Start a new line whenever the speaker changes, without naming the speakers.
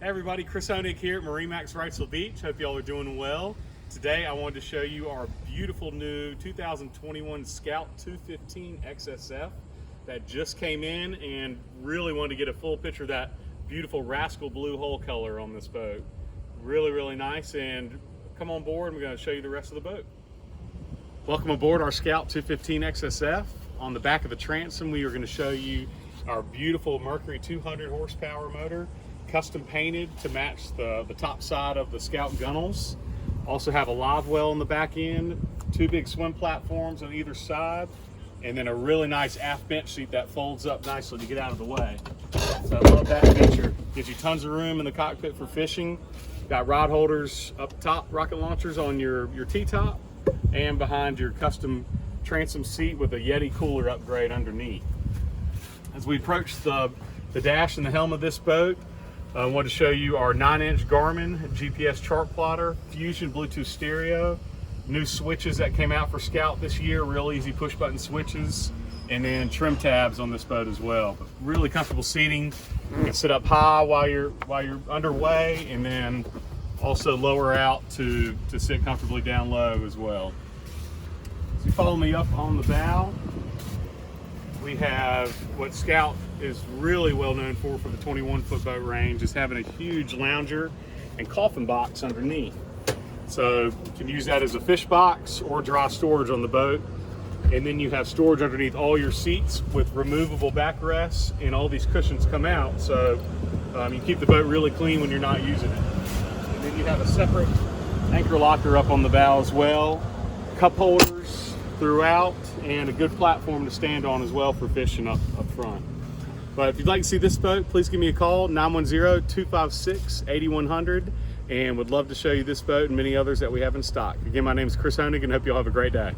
Hey everybody, Chris Honig here at MarineMax Wrightsville Beach. Hope y'all are doing well. Today I wanted to show you our beautiful new 2021 Scout 215 XSF that just came in, and really wanted to get a full picture of that beautiful rascal blue hull color on this boat. Really nice, and come on board and we're going to show you the rest of the boat. Welcome aboard our Scout 215 XSF. On the back of the transom we are going to show you our beautiful Mercury 200 horsepower motor, custom painted to match the top side of the Scout gunnels. Also have a live well on the back end, two big swim platforms on either side, and then a really nice aft bench seat that folds up nicely to get out of the way. So I love that feature. Gives you tons of room in the cockpit for fishing. Got rod holders up top, rocket launchers on your T-top, and behind your custom transom seat with a Yeti cooler upgrade underneath. As we approach the dash and the helm of this boat, I want to show you our 9-inch Garmin GPS chart plotter, Fusion Bluetooth stereo, new switches that came out for Scout this year, real easy push button switches, and then trim tabs on this boat as well. But really comfortable seating. You can sit up high while you're underway, and then also lower out to sit comfortably down low as well. So you follow me up on the bow. We have what Scout is really well known for the 21-foot boat range, is having a huge lounger and coffin box underneath. So you can use that as a fish box or dry storage on the boat. And then you have storage underneath all your seats with removable backrests, and all these cushions come out. So you keep the boat really clean when you're not using it. And then you have a separate anchor locker up on the bow as well, cup holders throughout, and a good platform to stand on as well for fishing up front. But if you'd like to see this boat, please give me a call, 910-256-8100, and would love to show you this boat and many others that we have in stock. Again, my name is Chris Honig, and hope you'll have a great day.